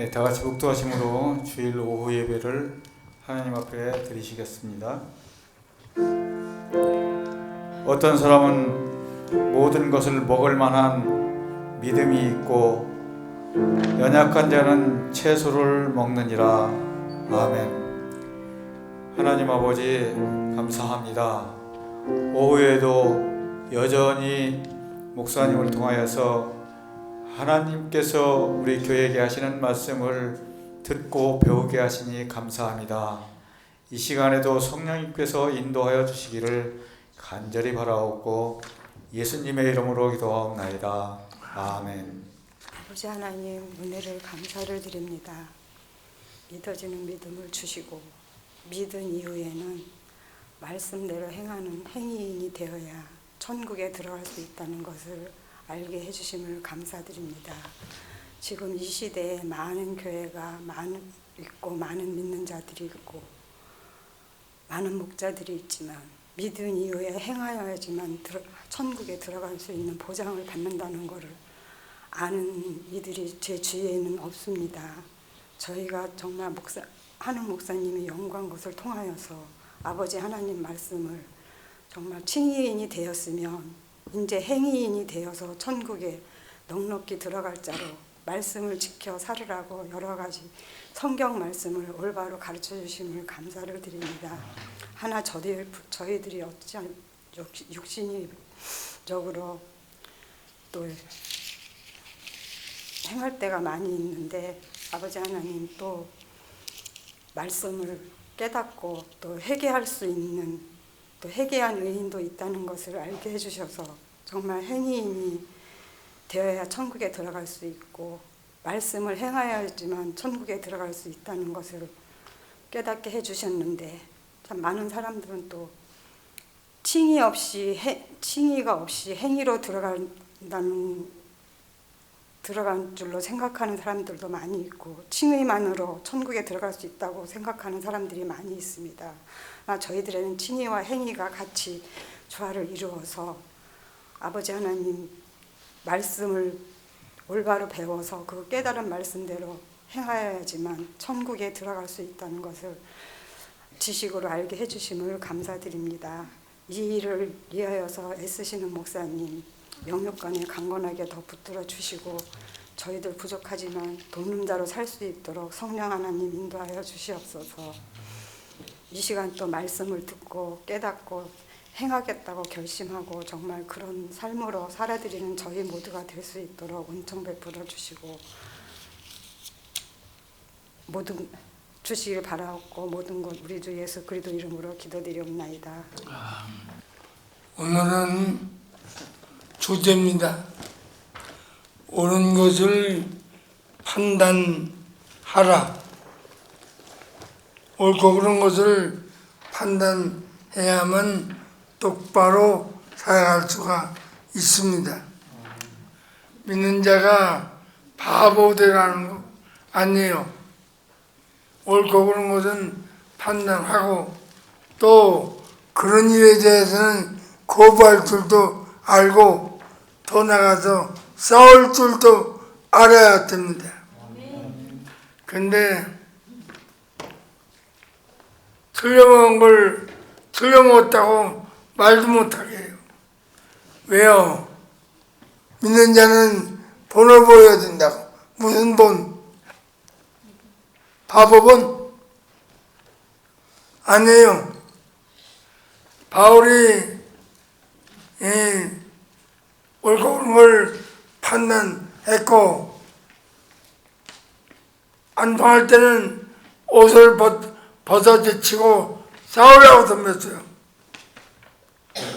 네, 다 같이 묵도하심으로 주일 오후 예배를 하나님 앞에 드리시겠습니다. 어떤 사람은 모든 것을 먹을 만한 믿음이 있고 연약한 자는 채소를 먹느니라. 아멘. 하나님 아버지 감사합니다. 오후에도 여전히 목사님을 통하여서 하나님께서 우리 교회에게 하시는 말씀을 듣고 배우게 하시니 감사합니다. 이 시간에도 성령님께서 인도하여 주시기를 간절히 바라옵고 예수님의 이름으로 기도하옵나이다. 아멘. 아버지 하나님, 은혜를 감사를 드립니다. 믿어지는 믿음을 주시고 믿은 이후에는 말씀대로 행하는 행위인이 되어야 천국에 들어갈 수 있다는 것을 알게 해주심을 감사드립니다. 지금 이 시대에 많은 교회가 있고 많은 믿는 자들이 있고 많은 목자들이 있지만 믿은 이후에 행하여야지만 천국에 들어갈 수 있는 보장을 받는다는 것을 아는 이들이 제 주위에는 없습니다. 저희가 정말 하는 목사님의 영광 것을 통하여서 아버지 하나님 말씀을 정말 칭의인이 되었으면 이제 행위인이 되어서 천국에 넉넉히 들어갈 자로 말씀을 지켜 살으라고 여러 가지 성경 말씀을 올바로 가르쳐 주심을 감사를 드립니다. 하나 저희들이 어찌 육신적으로 또 행할 때가 많이 있는데 아버지 하나님 또 말씀을 깨닫고 또 회개할 수 있는 또 회개한 의인도 있다는 것을 알게 해주셔서 정말 행위인이 되어야 천국에 들어갈 수 있고 말씀을 행하여야지만 천국에 들어갈 수 있다는 것을 깨닫게 해주셨는데 참 많은 사람들은 또 칭의가 없이 행위로 들어간 줄로 생각하는 사람들도 많이 있고 칭의만으로 천국에 들어갈 수 있다고 생각하는 사람들이 많이 있습니다. 저희들에는 칭의와 행위가 같이 조화를 이루어서 아버지 하나님 말씀을 올바로 배워서 그 깨달은 말씀대로 행하여야지만 천국에 들어갈 수 있다는 것을 지식으로 알게 해주심을 감사드립니다. 이 일을 위하여서 애쓰시는 목사님 영육간에 강건하게 더 붙들어 주시고 저희들 부족하지만 돕는 자로 살 수 있도록 성령 하나님 인도하여 주시옵소서. 이 시간 또 말씀을 듣고 깨닫고 행하겠다고 결심하고 정말 그런 삶으로 살아드리는 저희 모두가 될 수 있도록 은총 베풀어 주시고 모든 주시길 바라옵고 모든 것 우리 주 예수 그리스도 이름으로 기도드리옵나이다. 오늘은 주제입니다. 옳은 것을 판단하라. 옳고 그른 것을 판단해야만 똑바로 살아갈 수가 있습니다. 믿는 자가 바보 되라는 거 아니에요. 옳고 그른 것은 판단하고 또 그런 일에 대해서는 거부할 줄도 알고 더 나가서 싸울 줄도 알아야 됩니다. 근데 틀려먹은 걸 틀려먹었다고 말도 못하게 해요. 왜요? 믿는 자는 본을 보여야 된다고. 무슨 본? 바보본? 아니에요. 바울이 옳고 그른 걸 판단했고 안 통할 때는 옷을 벗어제치고 싸우려고 덤볐어요.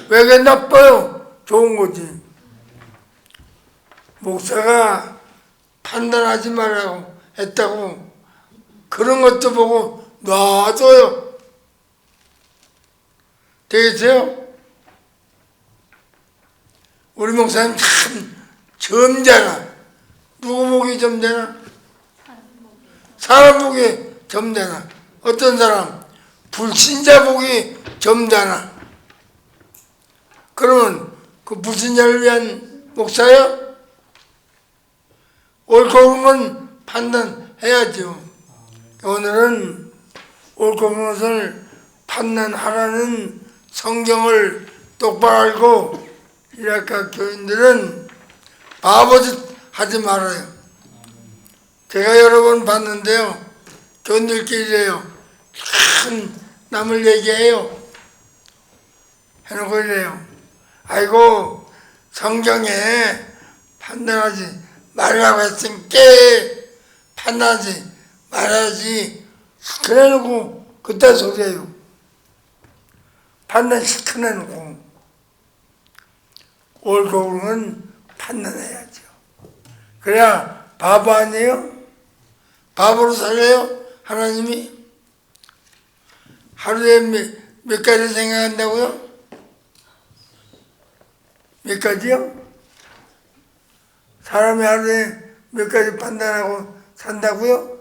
왜 그게 나빠요? 좋은 거지. 목사가 판단하지 말라고 했다고 그런 것도 보고 놔둬요. 되겠어요? 우리 목사님 참 점잖아. 누구 보기 점잖아? 사람 보기 점잖아. 어떤 사람? 불신자 보기 점잖아. 그러면 그 불신자를 위한 목사야? 옳고 그른 건 판단해 해야죠. 오늘은 옳고 그른 것을 판단하라는 성경을 똑바로 알고 이라카 교인들은 바보짓 하지 말아요. 제가 여러 번 봤는데요. 교인들끼리래요. 큰 남을 얘기해요. 해놓고 이래요. 아이고 성경에 판단하지 말라고 했으니까 판단하지 말아야지. 그래놓고 그딴 소리예요. 판단 시켜내놓고 옳고 그름은 판단해야죠. 그래야 바보 아니에요? 바보로 살려요? 하나님이? 하루에 몇 가지 생각한다고요? 몇 가지요? 사람이 하루에 몇 가지 판단하고 산다고요?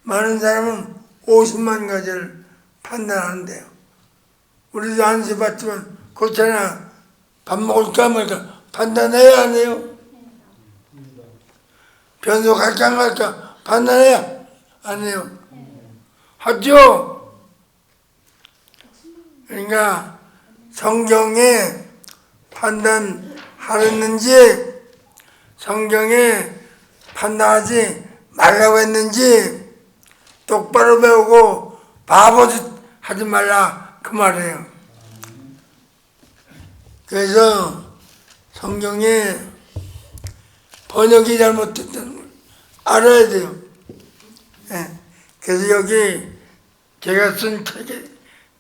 많은 사람은 50만 가지를 판단하는데요. 우리도 안수 받지만 그렇잖아. 밥 먹을까 말까 판단해야 안 해요? 변소 갈까 안 갈까 판단해야 안 해요? 하죠? 그러니까 성경에 판단하였는지 성경에 판단하지 말라고 했는지 똑바로 배우고 바보짓 하지 말라 그 말이에요. 그래서 성경에 번역이 잘못됐다는 걸 알아야 돼요. 네. 그래서 여기 제가 쓴 책에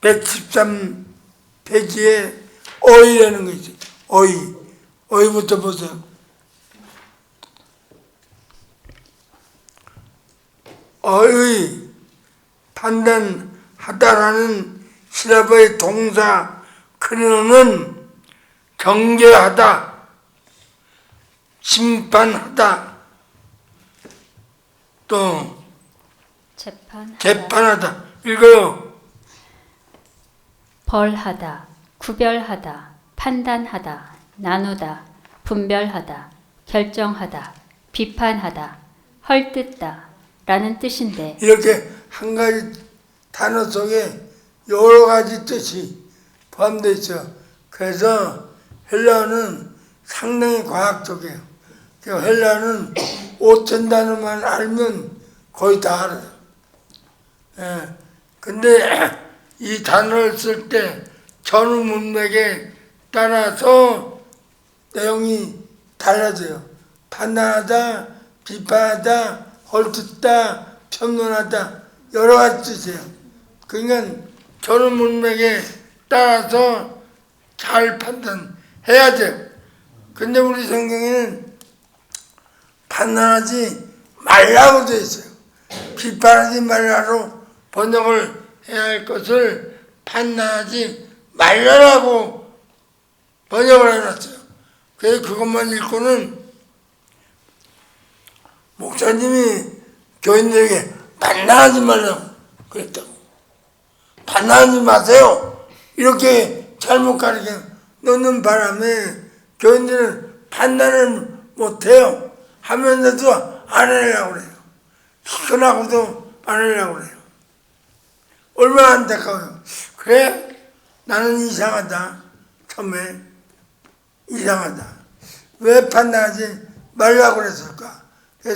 113페이지에 어이라는 거 있어요. 어이부터 보세요. 어의 판단하다라는 시라버의 동사 크리노는 경계하다, 심판하다, 또 재판하다. 읽어요. 벌하다, 구별하다, 판단하다, 나누다, 분별하다, 결정하다, 비판하다, 헐뜯다 라는 뜻인데 이렇게 한 가지 단어 속에 여러 가지 뜻이 포함되어 있어요. 그래서 헬라어는 상당히 과학적이에요. 헬라어는 5천 단어만 알면 거의 다 알아요. 예. 근데 이 단어를 쓸 때 전후 문맥에 따라서 내용이 달라져요. 판단하다, 비판하다, 헐뜯다, 편론하다 여러 가지 뜻이에요. 그러니까 전후 문맥에 따라서 잘 판단해야 돼요. 근데 우리 성경에는 판단하지 말라고 되어 있어요. 비판하지 말라로 번역을 해야 할 것을 판단하지 말라라고 번역을 해놨어요. 그래서 그것만 읽고는 목사님이 교인들에게 판단하지 말라고 그랬다고. 판단하지 마세요. 이렇게 잘못 가르쳐 놓는 바람에 교인들은 판단을 못해요. 하면서도 안 하려고 그래요. 시원하고도 안 하려고 그래요. 얼마나 안타까워요. 그래? 나는 이상하다. 처음에 이상하다. 왜 판단하지 말라고 그랬을까?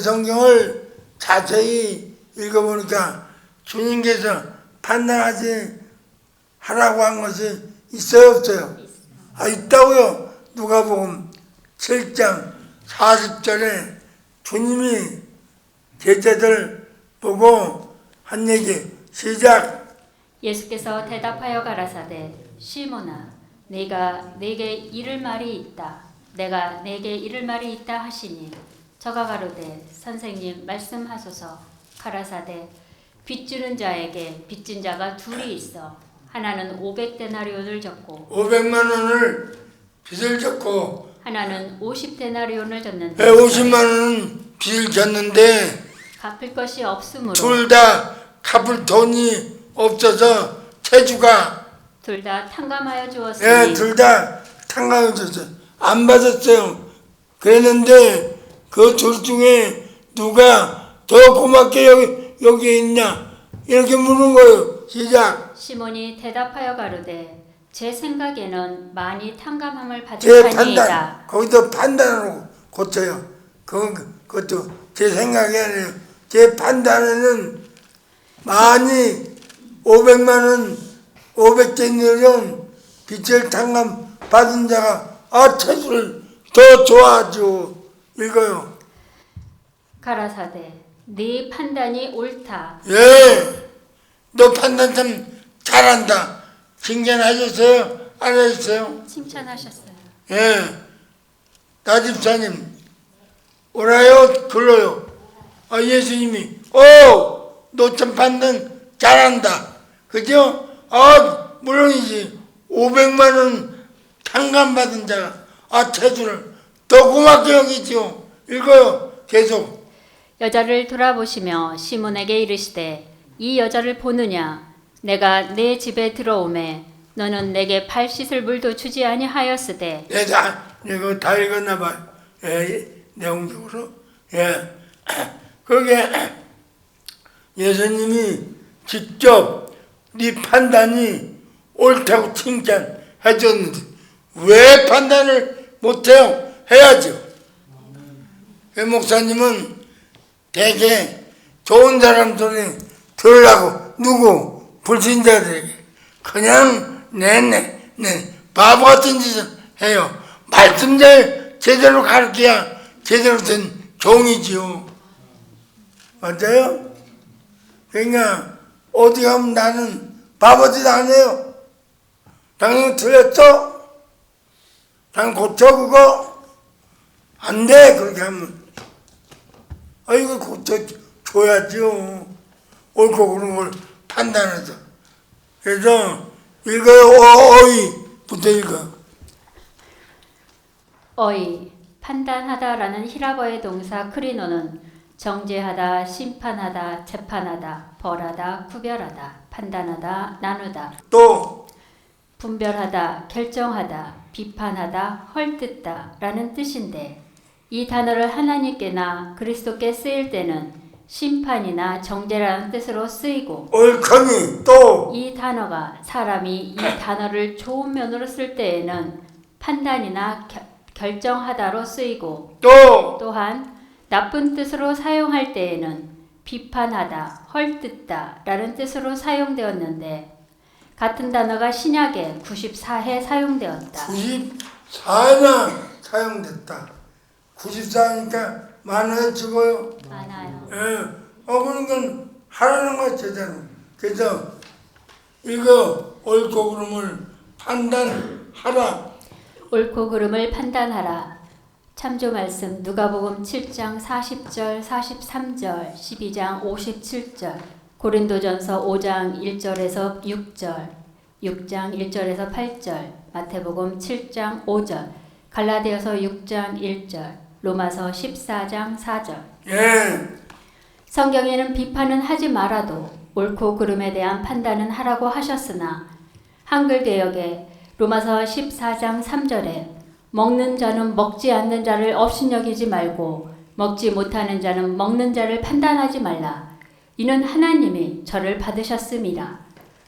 성경을 자세히 읽어보니까 주님께서 판단하지 하라고 한 것이 있어요, 없어요? 아, 있다고요. 누가복음 7장 40절에 주님이 제자들 보고 한 얘기 시작. 예수께서 대답하여 가라사대 시몬아 네가 내게 이를 말이 있다. 내가 내게 이를 말이 있다 하시니 저가 가로되 선생님 말씀하소서. 가라사대 빚주는 자에게 빚진 자가 둘이 있어 하나는 500데나리온을 졌고 500만 원을 빚을 졌고 하나는 50데나리온을 졌는데 150만 원은 빚을 졌는데 갚을 것이 없으므로 둘 다 갚을 돈이 없어서 채주가 둘 다 탕감하여 주었으니 예, 둘 다 탕감을 줬어요. 안 받았어요. 그랬는데 그 둘 중에 누가 더 고맙게 여기 있냐 이렇게 묻는 거예요. 시작. 시몬이 대답하여 가로되 제 생각에는 많이 탕감함을 제 받을 판단 판이이다. 거기도 판단으로 고쳐요. 그것도 제 생각이 아니에요. 제 판단에는 많이 500만 원 500대니는 빚을 탕감 받은 자가 태수를 더 좋아하죠. 읽어요. 가라사대 네 판단이 옳다. 예, 너 판단 참 잘한다. 칭찬하셨어요? 안 하셨어요? 칭찬하셨어요. 예, 나 집사님 오라요? 글러요? 예수님이 너 참 판단 잘한다. 그죠? 물론이지. 500만 원 탕감받은 자가 태주를 더 고맙게 여기죠. 읽어요. 계속. 여자를 돌아보시며 시몬에게 이르시되 이 여자를 보느냐 내가 내 집에 들어오매 너는 내게 발 씻을 물도 주지 아니하였으되 이거 다 읽었나 봐요. 내용적으로. 그게 예수님이 직접 네 판단이 옳다고 칭찬해 줬는데 왜 판단을 못해요? 해야죠. 목사님은 되게 좋은 사람 소리 들으려고 누구 불신자들에게 그냥 내내 바보 같은 짓을 해요. 말씀들 제대로 가르쳐야 제대로 된 종이지요. 맞아요? 그러니까 어디 가면 나는 바보짓 안 해요. 당신 틀렸어? 당신 고쳐 그거? 안 돼 그렇게 하면. 이거 고쳐줘야지요. 옳고 그른 걸 판단해서. 그래서 읽어요. 어이부터 읽어요. 어이 판단하다라는 히라버의 동사 크리노는 정죄하다, 심판하다, 재판하다, 벌하다, 구별하다, 판단하다, 나누다, 또 분별하다, 결정하다, 비판하다, 헐뜯다 라는 뜻인데 이 단어를 하나님께나 그리스도께 쓰일 때는 심판이나 정죄라는 뜻으로 쓰이고 옳거니 또 이 단어가 사람이 이 단어를 좋은 면으로 쓸 때에는 판단이나 결정하다로 쓰이고 또 또한 나쁜 뜻으로 사용할 때에는 비판하다, 헐뜯다 라는 뜻으로 사용되었는데 같은 단어가 신약에 94회 사용되었다. 94나 사용됐다. 94니까 많아요, 적어요? 많아요. 그러니까 하라는 거야, 제대로. 그래서 이거 옳고 그름을 판단하라. 옳고 그름을 판단하라. 참조 말씀 누가복음 7장 40절, 43절, 12장 57절, 고린도전서 5장 1절에서 6절, 6장 1절에서 8절, 마태복음 7장 5절, 갈라디아서 6장 1절, 로마서 14장 4절. 성경에는 비판은 하지 말아도 옳고 그름에 대한 판단은 하라고 하셨으나 한글 개역에 로마서 14장 3절에 먹는 자는 먹지 않는 자를 업신여기지 말고 먹지 못하는 자는 먹는 자를 판단하지 말라. 이는 하나님이 저를 받으셨음이라.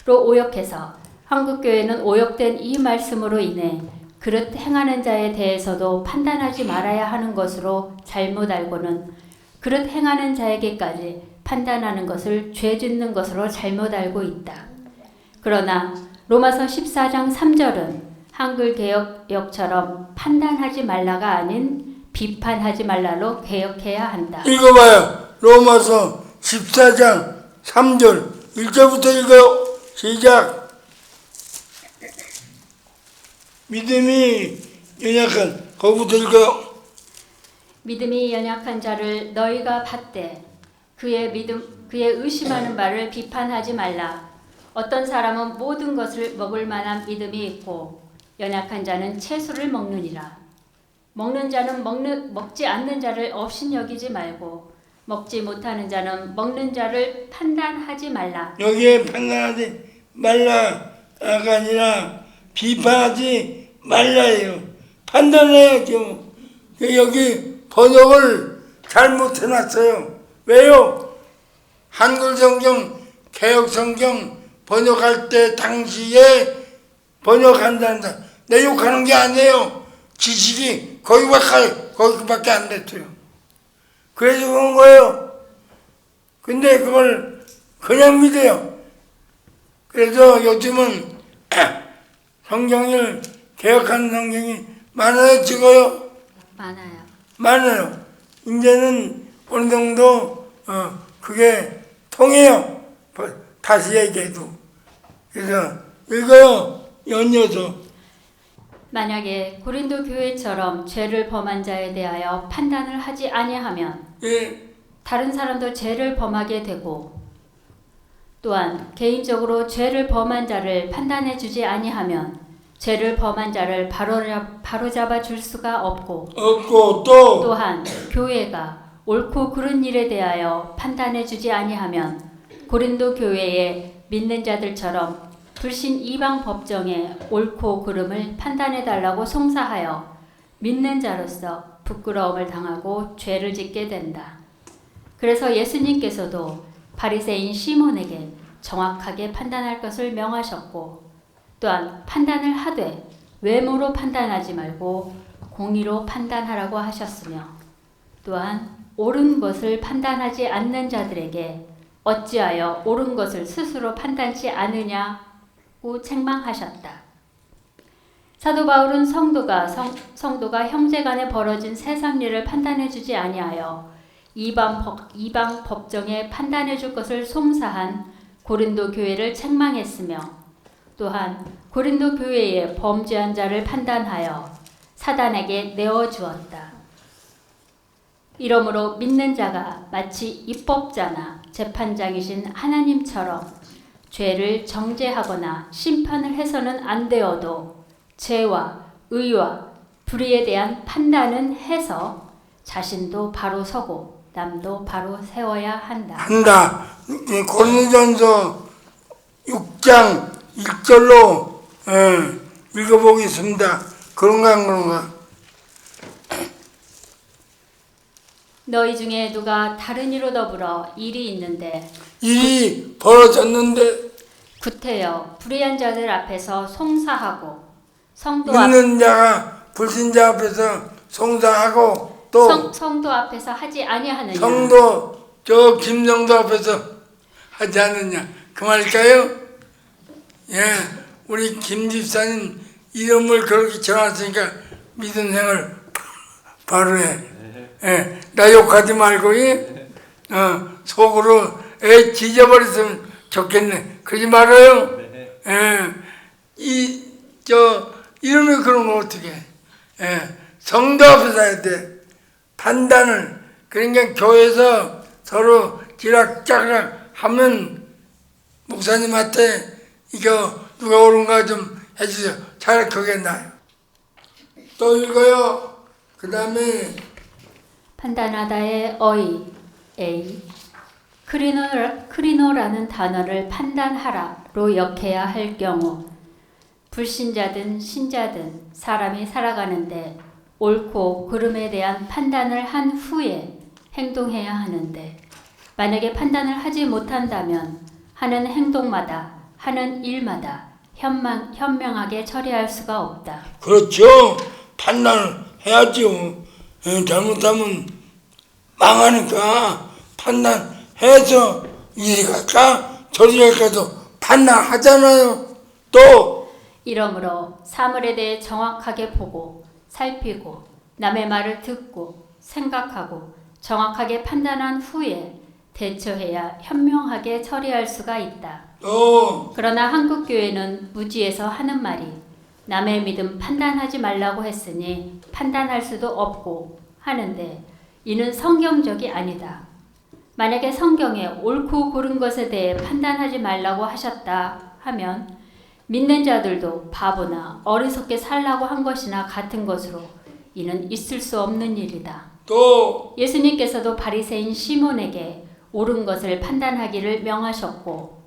로 오역해서 한국교회는 오역된 이 말씀으로 인해 그릇 행하는 자에 대해서도 판단하지 말아야 하는 것으로 잘못 알고는 그릇 행하는 자에게까지 판단하는 것을 죄 짓는 것으로 잘못 알고 있다. 그러나 로마서 14장 3절은 한글 개역처럼 판단하지 말라가 아닌 비판하지 말라로 개역해야 한다. 읽어봐요. 로마서 14장 3절 1절부터 읽어요. 시작. 믿음이 연약한 거기부터 읽어요. 믿음이 연약한 자를 너희가 받되 그의 의심하는 바를 비판하지 말라. 어떤 사람은 모든 것을 먹을 만한 믿음이 있고 연약한 자는 채소를 먹느니라. 먹는 자는 먹지 않는 자를 업신여기지 말고 먹지 못하는 자는 먹는 자를 판단하지 말라. 여기에 판단하지 말라가 아니라 비판하지 말라예요. 판단해야죠. 여기 번역을 잘못해놨어요. 왜요? 한글 성경, 개혁 성경 번역할 때 당시에 번역한다는 사람 내 욕하는 게 아니에요. 지식이 거기밖에 안 됐어요. 그래서 그런 거예요. 근데 그걸 그냥 믿어요. 그래서 요즘은 성경을 개혁하는 성경이 많아요, 적어요? 많아요. 많아요. 이제는 어느 정도 그게 통해요. 다시 얘기해도. 그래서 읽어요. 연이어서. 만약에 고린도 교회처럼 죄를 범한 자에 대하여 판단을 하지 아니하면 예, 다른 사람도 죄를 범하게 되고 또한 개인적으로 죄를 범한 자를 판단해 주지 아니하면 죄를 범한 자를 바로잡아 줄 수가 없고 없고 또한 교회가 옳고 그른 일에 대하여 판단해 주지 아니하면 고린도 교회의 믿는 자들처럼 불신 이방 법정에 옳고 그름을 판단해 달라고 송사하여 믿는 자로서 부끄러움을 당하고 죄를 짓게 된다. 그래서 예수님께서도 바리새인 시몬에게 정확하게 판단할 것을 명하셨고 또한 판단을 하되 외모로 판단하지 말고 공의로 판단하라고 하셨으며 또한 옳은 것을 판단하지 않는 자들에게 어찌하여 옳은 것을 스스로 판단치 않으냐고 책망하셨다. 사도 바울은 성도가 형제간에 벌어진 세상 일을 판단해 주지 아니하여 이방 법정에 판단해 줄 것을 송사한 고린도 교회를 책망했으며 또한 고린도 교회에 범죄한 자를 판단하여 사단에게 내어주었다. 이러므로 믿는 자가 마치 입법자나 재판장이신 하나님처럼 죄를 정죄하거나 심판을 해서는 안 되어도 죄와 의와 불의에 대한 판단은 해서 자신도 바로 서고 남도 바로 세워야 한다. 고린도전서 6장 1절로 읽어보겠습니다. 그런가 안 그런가? 너희 중에 누가 다른 이로 더불어 일이 있는데 일이 벌어졌는데 구태여 불의한 자들 앞에서 송사하고 믿는 자가 불신자 앞에서 송사하고 또 성도 앞에서 하지 아니하느냐. 성도 저 김성도 앞에서 하지 않느냐 그 말일까요? 예, 우리 김 집사님 이름을 그렇게 전했으니까 믿은 생을 바로 해. 예, 나 욕하지 말고 속으로 지져버렸으면 좋겠네. 그러지 말아요. 예, 이름이 그러면 어떻게? 예, 성도 앞에서 해야 돼. 판단을. 그러니까 교회에서 서로 지락자락 하면 목사님한테 이거 누가 옳은가 좀 해주세요. 차라리 그게 나아요. 또 읽어요. 그 다음에 판단하다의 어이 A 크리노라는 단어를 판단하라로 역해야 할 경우 불신자든 신자든 사람이 살아가는데 옳고 그름에 대한 판단을 한 후에 행동해야 하는데 만약에 판단을 하지 못한다면 하는 행동마다 하는 일마다 현명하게 처리할 수가 없다. 그렇죠. 판단을 해야죠. 잘못하면 망하니까 판단해서 이리 갈까 저리 갈까도 판단하잖아요. 또 이러므로 사물에 대해 정확하게 보고 살피고 남의 말을 듣고 생각하고 정확하게 판단한 후에 대처해야 현명하게 처리할 수가 있다. 그러나 한국 교회는 무지에서 하는 말이 남의 믿음 판단하지 말라고 했으니 판단할 수도 없고 하는데 이는 성경적이 아니다. 만약에 성경에 옳고 그른 것에 대해 판단하지 말라고 하셨다 하면 믿는 자들도 바보나 어리석게 살라고 한 것이나 같은 것으로 이는 있을 수 없는 일이다. 또 예수님께서도 바리새인 시몬에게 옳은 것을 판단하기를 명하셨고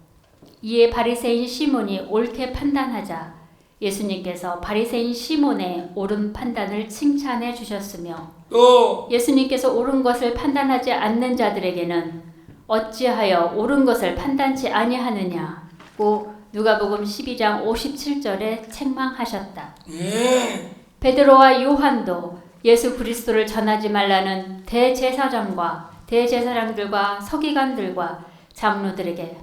이에 바리새인 시몬이 옳게 판단하자 예수님께서 바리새인 시몬의 옳은 판단을 칭찬해 주셨으며 또 예수님께서 옳은 것을 판단하지 않는 자들에게는 어찌하여 옳은 것을 판단치 아니하느냐고 누가복음 12장 57절에 책망하셨다. 예, 베드로와 요한도 예수 그리스도를 전하지 말라는 대제사장들과 서기관들과 장로들에게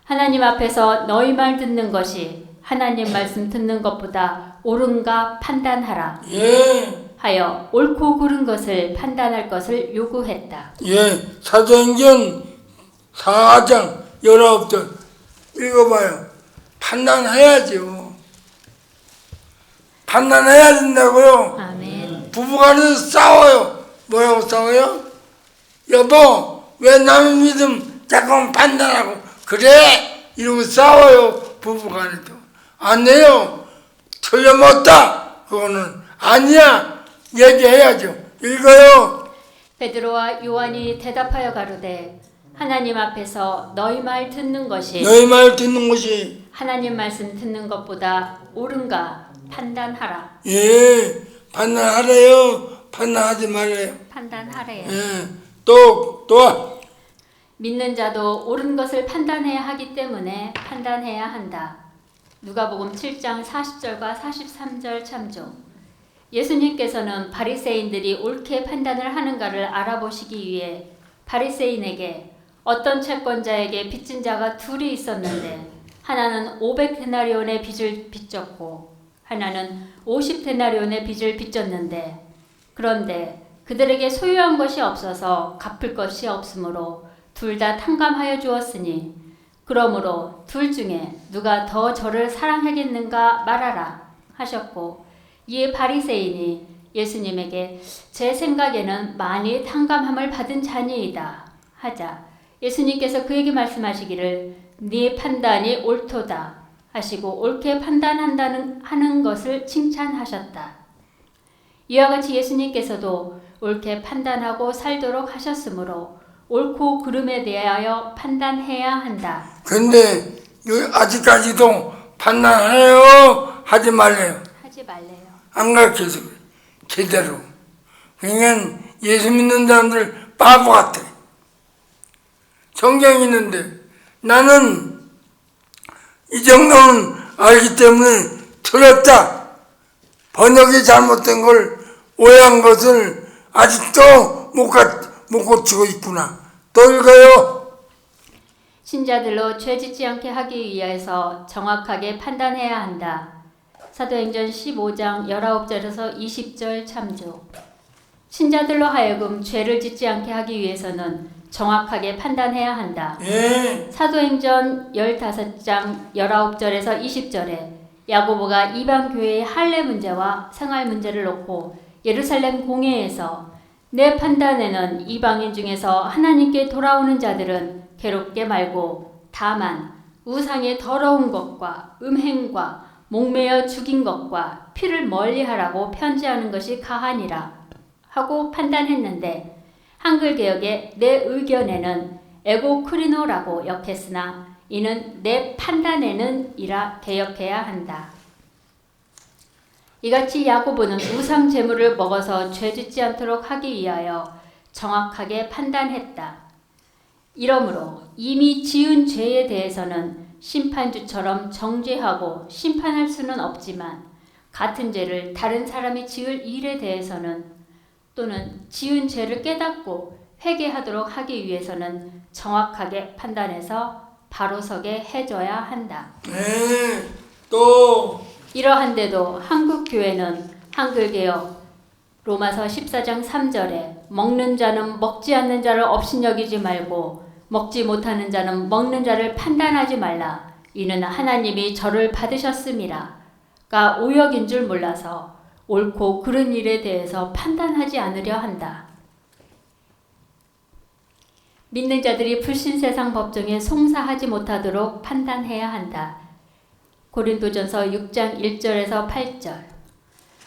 하나님 앞에서 너희 말 듣는 것이 하나님 말씀 듣는 것보다 옳은가 판단하라 예, 하여 옳고 그른 것을 판단할 것을 요구했다. 예. 사도행전 4장 19절 읽어봐요. 판단해야죠. 판단해야 된다고요. 아멘. 부부간에서 싸워요. 뭐라고 싸워요? 여보, 왜 남의 믿음 자꾸 판단하고 그래? 이러고 싸워요. 부부간에도. 안 돼요. 틀려먹었다. 그거는 아니야. 얘기해야죠. 읽어요. 베드로와 요한이 대답하여 가로되 하나님 앞에서 너희 말 듣는 것이 너희 말 듣는 것이 하나님 말씀 듣는 것보다 옳은가 판단하라. 예, 판단하래요. 판단하지 말래요. 판단하래요. 예, 또 믿는 자도 옳은 것을 판단해야 하기 때문에 판단해야 한다. 누가복음 7장 40절과 43절 참조. 예수님께서는 바리새인들이 옳게 판단을 하는가를 알아보시기 위해 바리새인에게 어떤 채권자에게 빚진 자가 둘이 있었는데 하나는 500데나리온의 빚을 빚졌고 하나는 50데나리온의 빚을 빚졌는데 그런데 그들에게 소유한 것이 없어서 갚을 것이 없으므로 둘 다 탕감하여 주었으니 그러므로 둘 중에 누가 더 저를 사랑하겠는가 말하라 하셨고 이에 바리새인이 예수님에게 제 생각에는 많이 탕감함을 받은 자니이다 하자 예수님께서 그에게 말씀하시기를 네 판단이 옳도다 하시고 옳게 하는 것을 칭찬하셨다. 이와 같이 예수님께서도 옳게 판단하고 살도록 하셨으므로 옳고 그름에 대하여 판단해야 한다. 근데 아직까지도 판단해요. 하지 말래요. 하지 말래요. 안 가르쳐서 그래. 제대로. 그러니까 예수 믿는 사람들 바보 같아. 성경이 있는데 나는 이 정도는 알기 때문에 틀렸다. 번역이 잘못된 걸 오해한 것을 아직도 못 고치고 있구나. 또 읽어요. 신자들로 죄짓지 않게 하기 위해서 정확하게 판단해야 한다. 사도행전 15장 19절에서 20절 참조. 신자들로 하여금 죄를 짓지 않게 하기 위해서는 정확하게 판단해야 한다. 예. 사도행전 15장 19절에서 20절에 야고보가 이방 교회의 할례 문제와 생활 문제를 놓고 예루살렘 공회에서 내 판단에는 이방인 중에서 하나님께 돌아오는 자들은 괴롭게 말고 다만 우상의 더러운 것과 음행과 목매어 죽인 것과 피를 멀리하라고 편지하는 것이 가하니라 하고 판단했는데 한글 개역에 내 의견에는 에고크리노라고 역했으나 이는 내 판단에는 이라 개역해야 한다. 이같이 야고보는 우상 제물을 먹어서 죄짓지 않도록 하기 위하여 정확하게 판단했다. 이러므로 이미 지은 죄에 대해서는 심판주처럼 정죄하고 심판할 수는 없지만 같은 죄를 다른 사람이 지을 일에 대해서는 또는 지은 죄를 깨닫고 회개하도록 하기 위해서는 정확하게 판단해서 바로 서게 해줘야 한다. 네. 또 이러한데도 한국 교회는 한글 개역 로마서 14장 3절에 먹는 자는 먹지 않는 자를 업신여기지 말고 먹지 못하는 자는 먹는 자를 판단하지 말라. 이는 하나님이 저를 받으셨음이라가 오역인 줄 몰라서 옳고 그른 일에 대해서 판단하지 않으려 한다. 믿는 자들이 불신세상 법정에 송사하지 못하도록 판단해야 한다. 고린도전서 6장 1절에서 8절.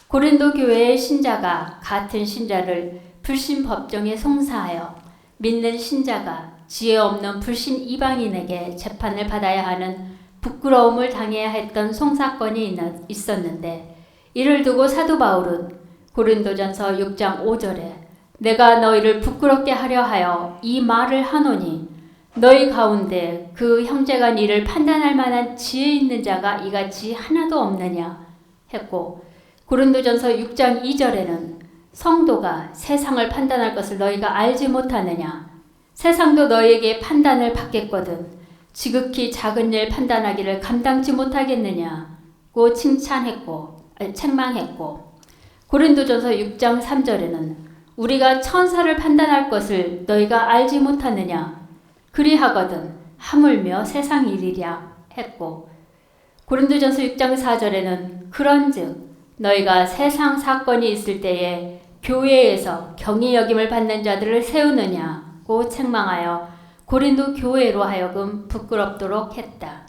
고린도 교회의 신자가 같은 신자를 불신 법정에 송사하여 믿는 신자가 지혜 없는 불신 이방인에게 재판을 받아야 하는 부끄러움을 당해야 했던 송사건이 있었는데 이를 두고 사도 바울은 고린도전서 6장 5절에 내가 너희를 부끄럽게 하려 하여 이 말을 하노니 너희 가운데 그 형제가 이를 판단할 만한 지혜 있는 자가 이같이 하나도 없느냐 했고, 고린도전서 6장 2절에는 성도가 세상을 판단할 것을 너희가 알지 못하느냐, 세상도 너희에게 판단을 받겠거든 지극히 작은 일 판단하기를 감당치 못하겠느냐고 책망했고, 고린도전서 6장 3절에는 우리가 천사를 판단할 것을 너희가 알지 못하느냐, 그리하거든 하물며 세상 일이랴 했고, 고린도전서 6장 4절에는 그런즉 너희가 세상 사건이 있을 때에 교회에서 경히 여김을 받는 자들을 세우느냐고 책망하여 고린도 교회로 하여금 부끄럽도록 했다.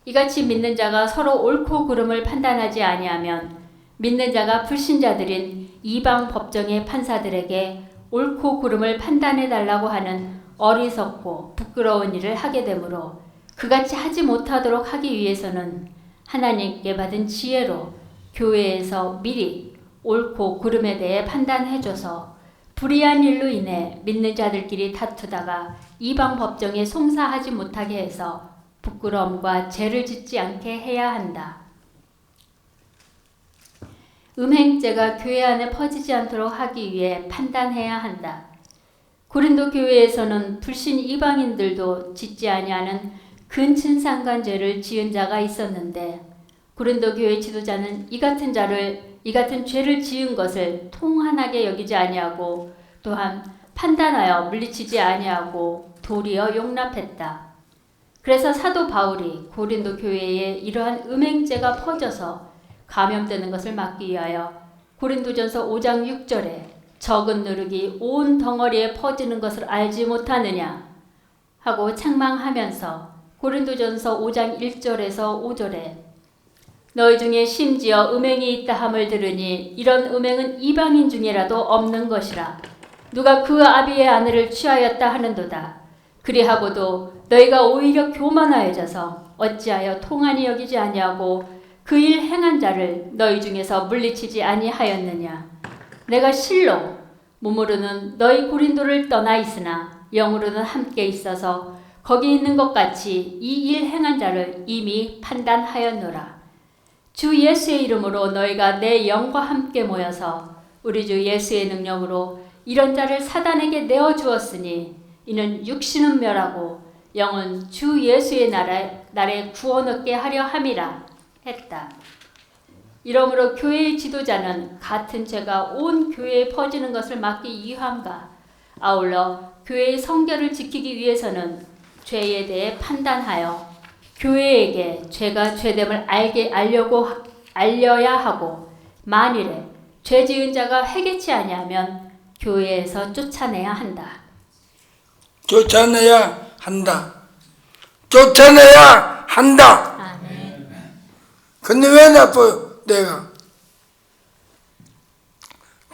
이같이 믿는 자가 서로 옳고 그름을 판단하지 아니하면 믿는 자가 불신자들인 이방 법정의 판사들에게 옳고 그름을 판단해 달라고 하는 어리석고 부끄러운 일을 하게 되므로 그같이 하지 못하도록 하기 위해서는 하나님께 받은 지혜로 교회에서 미리 옳고 그름에 대해 판단해줘서 불의한 일로 인해 믿는 자들끼리 다투다가 이방 법정에 송사하지 못하게 해서 부끄러움과 죄를 짓지 않게 해야 한다. 음행죄가 교회 안에 퍼지지 않도록 하기 위해 판단해야 한다. 고린도 교회에서는 불신 이방인들도 짓지 아니하는 근친상간죄를 지은 자가 있었는데, 고린도 교회 지도자는 이 같은 죄를 지은 것을 통한하게 여기지 아니하고 또한 판단하여 물리치지 아니하고 도리어 용납했다. 그래서 사도 바울이 고린도 교회에 이러한 음행죄가 퍼져서 감염되는 것을 막기 위하여 고린도전서 5장 6절에 적은 누룩이 온 덩어리에 퍼지는 것을 알지 못하느냐 하고 책망하면서 고린도전서 5장 1절에서 5절에 너희 중에 심지어 음행이 있다 함을 들으니 이런 음행은 이방인 중에라도 없는 것이라. 누가 그 아비의 아내를 취하였다 하는도다. 그리하고도 너희가 오히려 교만하여져서 어찌하여 통한이 여기지 아니하고 그 일 행한 자를 너희 중에서 물리치지 아니하였느냐. 내가 실로 몸으로는 너희 고린도를 떠나 있으나 영으로는 함께 있어서 거기 있는 것 같이 이 일 행한 자를 이미 판단하였노라. 주 예수의 이름으로 너희가 내 영과 함께 모여서 우리 주 예수의 능력으로 이런 자를 사단에게 내어주었으니 이는 육신은 멸하고 영은 주 예수의 날에 구원 얻게 하려 함이라 했다. 이러므로 교회의 지도자는 같은 죄가 온 교회에 퍼지는 것을 막기 위함과 아울러 교회의 성결을 지키기 위해서는 죄에 대해 판단하여 교회에게 죄가 죄됨을 알려야 하고, 만일에 죄 지은 자가 회개치 아니하면 교회에서 쫓아내야 한다. 쫓아내야 한다. 쫓아내야 한다. 아멘. 근데 왜 나빠요? 내가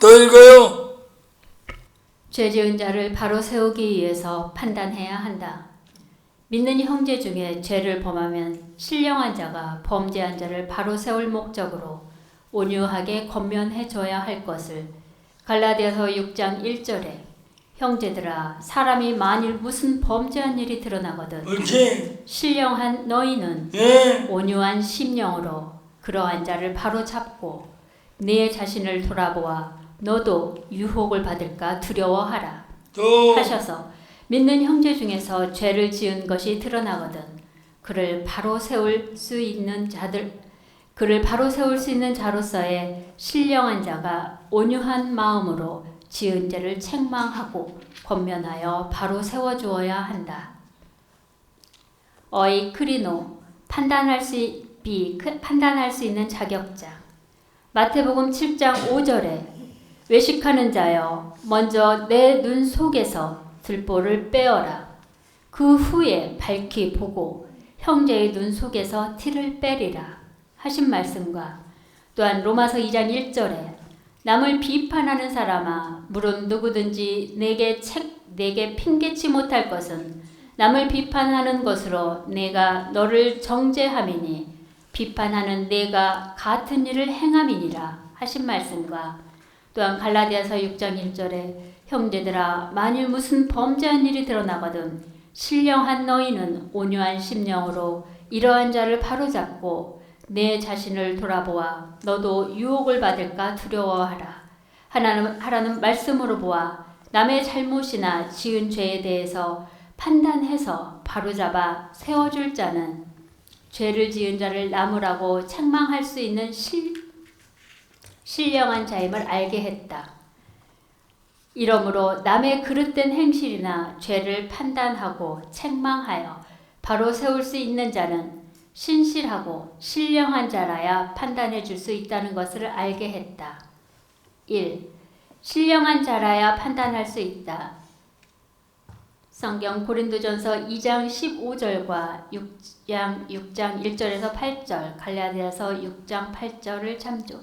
또 읽어요. 죄 지은 자를 바로 세우기 위해서 판단해야 한다. 믿는 형제 중에 죄를 범하면 신령한 자가 범죄한 자를 바로 세울 목적으로 온유하게 권면해줘야 할 것을 갈라디아서 6장 1절에 형제들아 사람이 만일 무슨 범죄한 일이 드러나거든 옳지. 신령한 너희는 예. 온유한 심령으로 그러한 자를 바로 잡고 네 자신을 돌아보아 너도 유혹을 받을까 두려워하라 또 하셔서 믿는 형제 중에서 죄를 지은 것이 드러나거든 그를 바로 세울 수 있는 자로서의 신령한 자가 온유한 마음으로 지은 죄를 책망하고 권면하여 바로 세워주어야 한다. 어이 크리노 판단할 수 있는 자격자. 마태복음 7장 5절에 외식하는 자여 먼저 내 눈 속에서 들보를 빼어라. 그 후에 밝히 보고 형제의 눈 속에서 티를 빼리라 하신 말씀과 또한 로마서 2장 1절에 남을 비판하는 사람아 물론 누구든지 내게 핑계치 못할 것은 남을 비판하는 것으로 내가 너를 정죄함이니 비판하는 내가 같은 일을 행함이니라 하신 말씀과 또한 갈라디아서 6장 1절에 형제들아 만일 무슨 범죄한 일이 드러나거든 신령한 너희는 온유한 심령으로 이러한 자를 바로잡고 내 자신을 돌아보아 너도 유혹을 받을까 두려워하라 하라는 말씀으로 보아 남의 잘못이나 지은 죄에 대해서 판단해서 바로잡아 세워줄 자는 죄를 지은 자를 나무라고 책망할 수 있는 신령한 자임을 알게 했다. 이러므로 남의 그릇된 행실이나 죄를 판단하고 책망하여 바로 세울 수 있는 자는 신실하고 신령한 자라야 판단해 줄 수 있다는 것을 알게 했다. 1. 신령한 자라야 판단할 수 있다. 성경 고린도전서 2장 15절과 6장 1절에서 8절, 갈라디아서 6장 8절을 참조.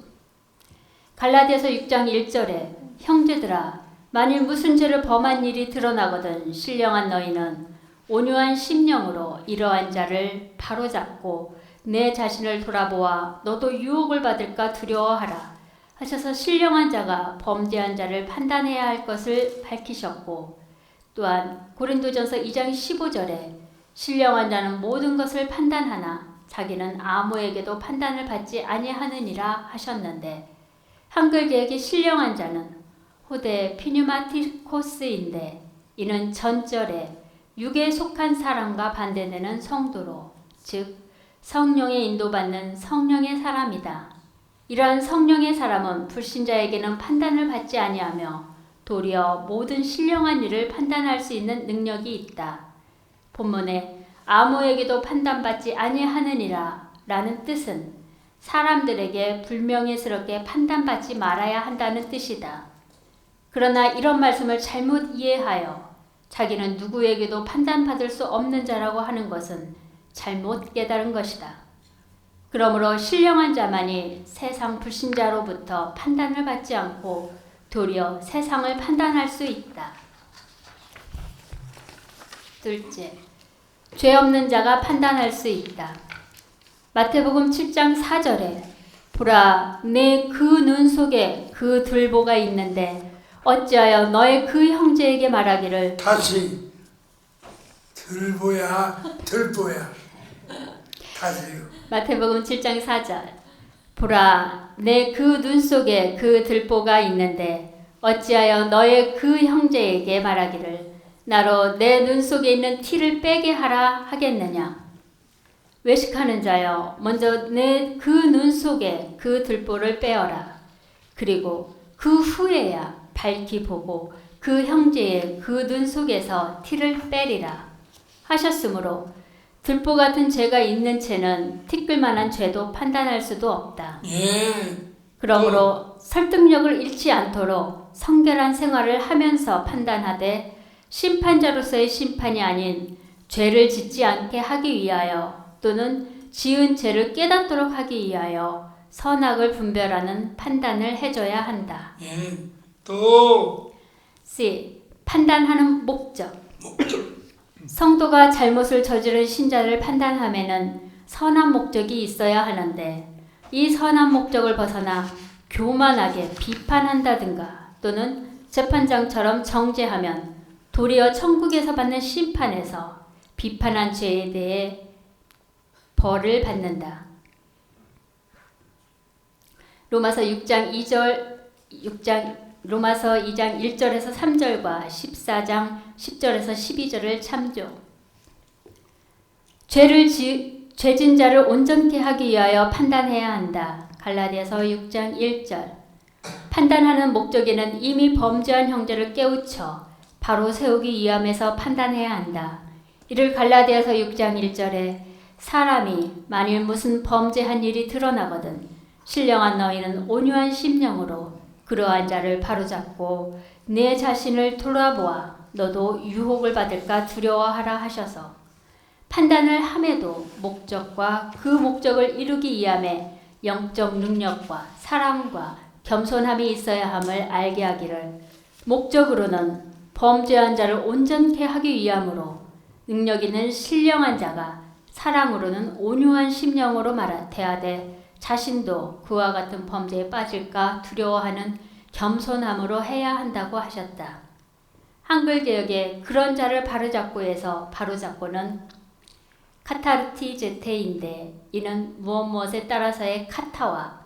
갈라디아서 6장 1절에 형제들아 만일 무슨 죄를 범한 일이 드러나거든 신령한 너희는 온유한 심령으로 이러한 자를 바로잡고 내 자신을 돌아보아 너도 유혹을 받을까 두려워하라 하셔서 신령한 자가 범죄한 자를 판단해야 할 것을 밝히셨고 또한 고린도전서 2장 15절에 신령한 자는 모든 것을 판단하나 자기는 아무에게도 판단을 받지 아니하느니라 하셨는데 한글계역의 신령한 자는 호대 피뉴마티코스인데 이는 전절에 육에 속한 사람과 반대되는 성도로 즉 성령의 인도받는 성령의 사람이다. 이러한 성령의 사람은 불신자에게는 판단을 받지 아니하며 도리어 모든 신령한 일을 판단할 수 있는 능력이 있다. 본문에 아무에게도 판단받지 아니하느니라 라는 뜻은 사람들에게 불명예스럽게 판단받지 말아야 한다는 뜻이다. 그러나 이런 말씀을 잘못 이해하여 자기는 누구에게도 판단받을 수 없는 자라고 하는 것은 잘못 깨달은 것이다. 그러므로 신령한 자만이 세상 불신자로부터 판단을 받지 않고 도리어 세상을 판단할 수 있다. 둘째, 죄 없는 자가 판단할 수 있다. 마태복음 7장 4절에 보라 내 그 눈 속에 그 들보가 있는데 어찌하여 너의 그 형제에게 말하기를 다시 들보야 다시요. 마태복음 7장 4절 보라 내 그 눈 속에 그 들보가 있는데 어찌하여 너의 그 형제에게 말하기를 나로 내 눈 속에 있는 티를 빼게 하라 하겠느냐. 외식하는 자여 먼저 내 그 눈 속에 그 들보를 빼어라. 그리고 그 후에야 밝히 보고 그 형제의 그 눈 속에서 티를 빼리라 하셨으므로 들보 같은 죄가 있는 채는 티끌만한 죄도 판단할 수도 없다. 예. 그러므로 설득력을 잃지 않도록 성결한 생활을 하면서 판단하되 심판자로서의 심판이 아닌 죄를 짓지 않게 하기 위하여 또는 지은 죄를 깨닫도록 하기 위하여 선악을 분별하는 판단을 해줘야 한다. 예. 또 C. 판단하는 목적. 성도가 잘못을 저지른 신자를 판단함에는 선한 목적이 있어야 하는데 이 선한 목적을 벗어나 교만하게 비판한다든가 또는 재판장처럼 정죄하면 도리어 천국에서 받는 심판에서 비판한 죄에 대해 벌을 받는다. 로마서 2장 1절에서 3절과 14장 10절에서 12절을 참조. 죄진 자를 온전케 하기 위하여 판단해야 한다. 갈라디아서 6장 1절. 판단하는 목적에는 이미 범죄한 형제를 깨우쳐 바로 세우기 위함에서 판단해야 한다. 이를 갈라디아서 6장 1절에 사람이 만일 무슨 범죄한 일이 드러나거든 신령한 너희는 온유한 심령으로 그러한 자를 바로잡고 내 자신을 돌아보아 너도 유혹을 받을까 두려워하라 하셔서 판단을 함에도 목적과 그 목적을 이루기 위함에 영적 능력과 사랑과 겸손함이 있어야 함을 알게 하기를 목적으로는 범죄한 자를 온전케 하기 위함으로 능력 있는 신령한 자가 사랑으로는 온유한 심령으로 대하되 자신도 그와 같은 범죄에 빠질까 두려워하는 겸손함으로 해야 한다고 하셨다. 한글개혁에 그런 자를 바로잡고에서 바로잡고는 카타르티제테인데 이는 무엇에 따라서의 카타와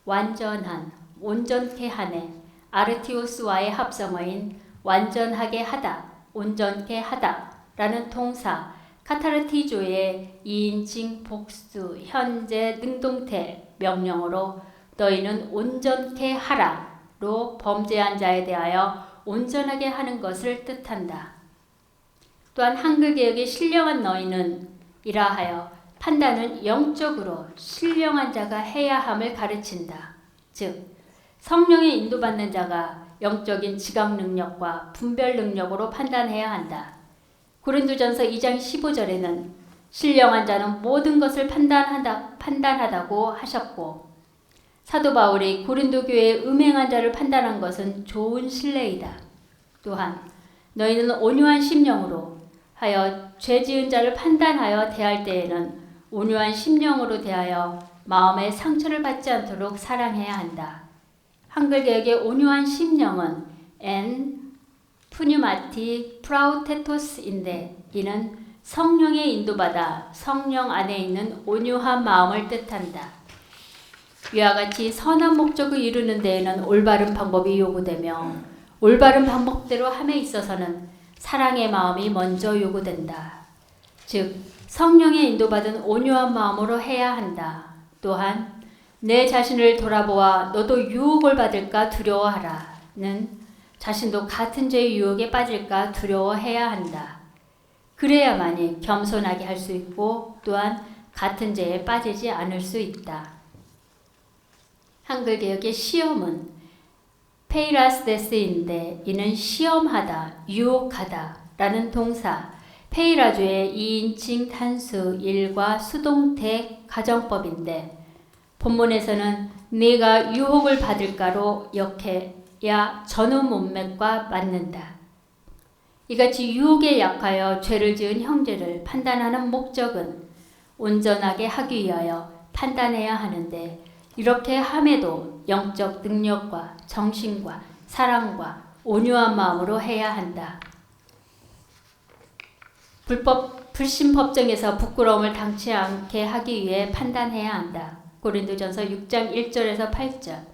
완전한, 온전케 하네 아르티오스와의 합성어인 완전하게 하다, 온전케 하다 라는 동사 카타르티조의 2인칭 복수 현재 능동태 명령어로 너희는 온전케 하라로 범죄한 자에 대하여 온전하게 하는 것을 뜻한다. 또한 한글개혁의 신령한 너희는 이라하여 판단은 영적으로 신령한 자가 해야 함을 가르친다. 즉 성령에 인도받는 자가 영적인 지각 능력과 분별 능력으로 판단해야 한다. 고린도전서 2장 15절에는 신령한 자는 모든 것을 판단하다고 하셨고 사도 바울이 고린도 교회의 음행한 자를 판단한 것은 좋은 신뢰이다. 또한 너희는 온유한 심령으로 하여 죄지은 자를 판단하여 대할 때에는 온유한 심령으로 대하여 마음의 상처를 받지 않도록 사랑해야 한다. 한글개혁의 온유한 심령은 푸뉴마티 프라우테토스인데 이는 성령에 인도받아 성령 안에 있는 온유한 마음을 뜻한다. 위와 같이 선한 목적을 이루는 데에는 올바른 방법이 요구되며 올바른 방법대로 함에 있어서는 사랑의 마음이 먼저 요구된다. 즉 성령에 인도받은 온유한 마음으로 해야 한다. 또한 내 자신을 돌아보아 너도 유혹을 받을까 두려워하라는 자신도 같은 죄의 유혹에 빠질까 두려워해야 한다. 그래야만이 겸손하게 할 수 있고 또한 같은 죄에 빠지지 않을 수 있다. 한글개혁의 시험은 페이라스데스인데 이는 시험하다, 유혹하다 라는 동사 페이라조의 2인칭 단수 일과 수동태 가정법인데 본문에서는 네가 유혹을 받을까로 역해야 전후 문맥과 맞는다. 이같이 유혹에 약하여 죄를 지은 형제를 판단하는 목적은 온전하게 하기 위하여 판단해야 하는데 이렇게 함에도 영적 능력과 정신과 사랑과 온유한 마음으로 해야 한다. 불신 법정에서 부끄러움을 당치 않게 하기 위해 판단해야 한다. 고린도전서 6장 1절에서 8절.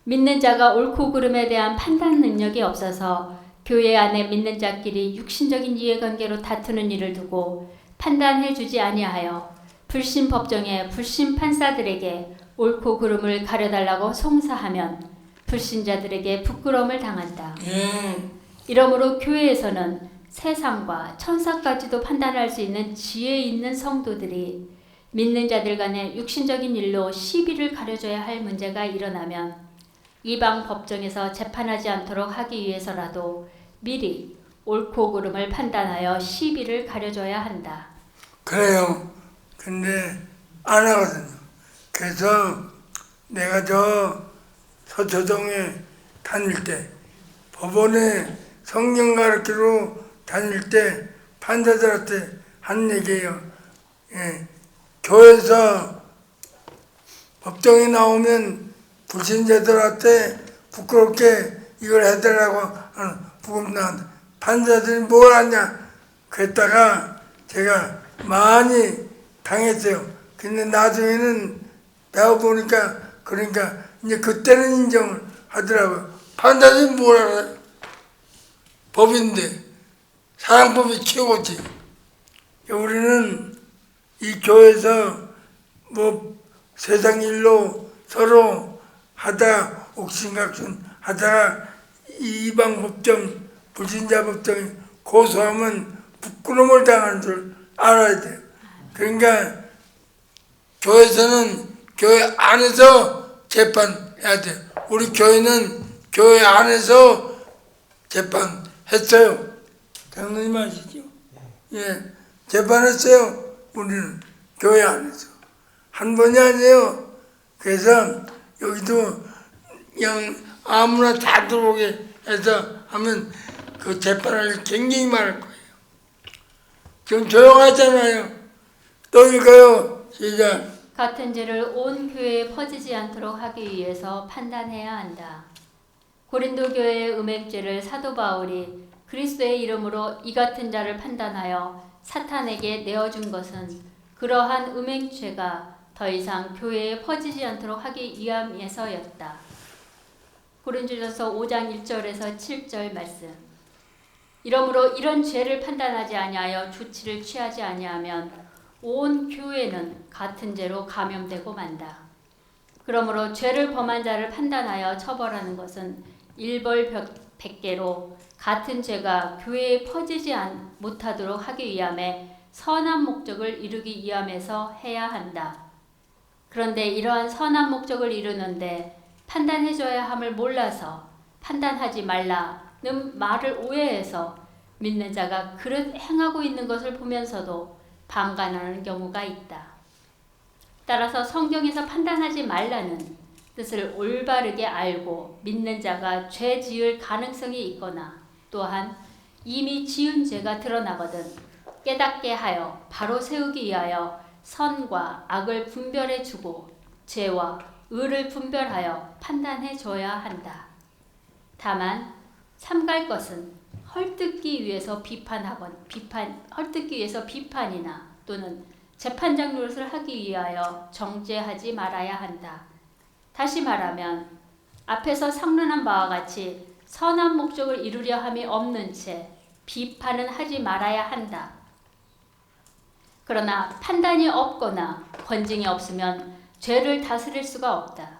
믿는 자가 옳고 그름에 대한 판단 능력이 없어서 교회 안에 믿는 자끼리 육신적인 이해관계로 다투는 일을 두고 판단해 주지 아니하여 불신 법정에 불신 판사들에게 옳고 그름을 가려달라고 송사하면 불신자들에게 부끄러움을 당한다. 이러므로 교회에서는 세상과 천사까지도 판단할 수 있는 지혜 있는 성도들이 믿는 자들 간의 육신적인 일로 시비를 가려줘야 할 문제가 일어나면 이방 법정에서 재판하지 않도록 하기 위해서라도 미리 옳고 그름을 판단하여 시비를 가려줘야 한다. 그래요. 근데 안 하거든요. 그래서 내가 저 서초동에 다닐 때 법원에 성경 가르치러 다닐 때 판사들한테 한 얘기예요. 교회에서 법정에 나오면 불신자들한테 부끄럽게 이걸 해달라고 하는 부금 나온다. 판사들이 뭘 하냐 그랬다가 제가 많이 당했어요. 근데 나중에는 배워보니까 그러니까 이제 그때는 인정을 하더라고요. 판사들이 뭘 알아요? 법인데 사랑법이 최고지. 우리는 이 교회에서 뭐 세상 일로 서로 하다 옥신각신 하다가 이방 법정 불신자 법정에 고소하면 부끄러움을 당하는 줄 알아야 돼요. 그러니까 교회에서는 교회 안에서 재판해야 돼요. 우리 교회는 교회 안에서 재판했어요. 장로님 아시죠? 예, 재판했어요. 우리는 교회 안에서 한 번이 아니에요. 그래서 여기도 그냥 아무나 다 들어오게 해서 하면 그 재판을 굉장히 많을 거예요. 지금 조용하잖아요. 또 읽어요. 시작. 같은 죄를 온 교회에 퍼지지 않도록 하기 위해서 판단해야 한다. 고린도 교회의 음행죄를 사도 바울이 그리스도의 이름으로 이 같은 자를 판단하여 사탄에게 내어준 것은 그러한 음행죄가 더 이상 교회에 퍼지지 않도록 하기 위함에서였다. 고린도전서 5장 1절에서 7절 말씀. 이러므로 이런 죄를 판단하지 아니하여 조치를 취하지 아니하면 온 교회는 같은 죄로 감염되고 만다. 그러므로 죄를 범한 자를 판단하여 처벌하는 것은 일벌백계로 같은 죄가 교회에 퍼지지 못하도록 하기 위함에 선한 목적을 이루기 위함에서 해야 한다. 그런데 이러한 선한 목적을 이루는데 판단해줘야 함을 몰라서 판단하지 말라는 말을 오해해서 믿는 자가 그릇 행하고 있는 것을 보면서도 방관하는 경우가 있다. 따라서 성경에서 판단하지 말라는 뜻을 올바르게 알고 믿는 자가 죄 지을 가능성이 있거나 또한 이미 지은 죄가 드러나거든 깨닫게 하여 바로 세우기 위하여 선과 악을 분별해 주고 죄와 의를 분별하여 판단해 줘야 한다. 다만 삼갈 것은 헐뜯기 위해서 헐뜯기 위해서 비판이나 또는 재판장 노릇을 하기 위하여 정죄하지 말아야 한다. 다시 말하면 앞에서 상론한 바와 같이 선한 목적을 이루려 함이 없는 채 비판은 하지 말아야 한다. 그러나 판단이 없거나 권징이 없으면 죄를 다스릴 수가 없다.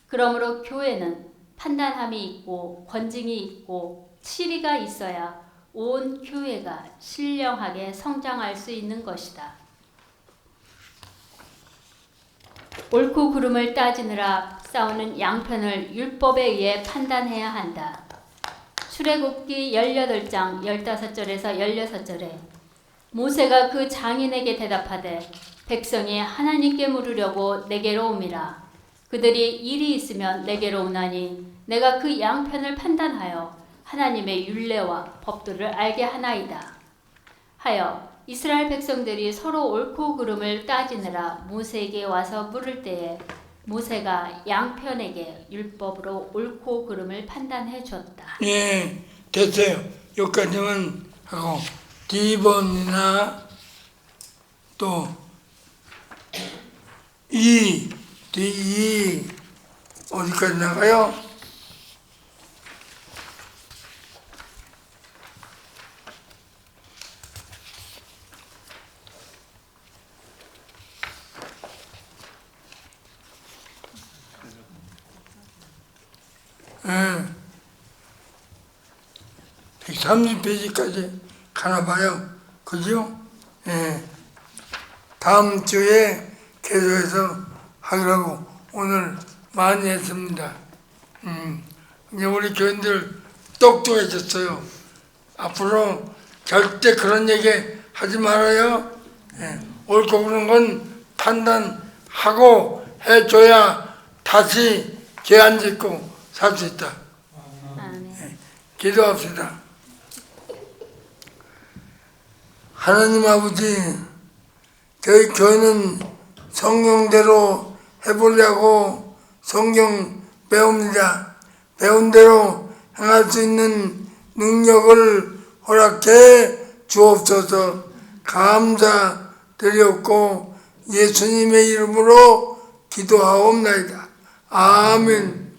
그러므로 교회는 판단함이 있고 권징이 있고 치리가 있어야 온 교회가 신령하게 성장할 수 있는 것이다. 옳고 그름을 따지느라 싸우는 양편을 율법에 의해 판단해야 한다. 출애굽기 18장 15절에서 16절에 모세가 그 장인에게 대답하되 백성이 하나님께 물으려고 내게로 옴이라. 그들이 일이 있으면 내게로 오나니 내가 그 양편을 판단하여 하나님의 율례와 법도를 알게 하나이다. 하여 이스라엘 백성들이 서로 옳고 그름을 따지느라 모세에게 와서 물을 때에 모세가 양편에게 율법으로 옳고 그름을 판단해 줬다. 예, 됐어요. 여기까지만 하고 D번이나 또 D 어디까지 나가요? 예. 130페이지까지 가나 봐요. 그죠? 예. 다음 주에 계속해서 하기라고 오늘 많이 했습니다. 이제 우리 교인들 똑똑해졌어요. 앞으로 절대 그런 얘기 하지 말아요. 예. 옳고 그런 건 판단하고 해줘야 다시 죄 안 짓고 살 수 있다. 아멘. 기도합시다. 하나님 아버지, 저희 교회는 성경대로 해보려고 성경 배웁니다. 배운 대로 행할 수 있는 능력을 허락해 주옵소서. 감사드렸고 예수님의 이름으로 기도하옵나이다. 아멘.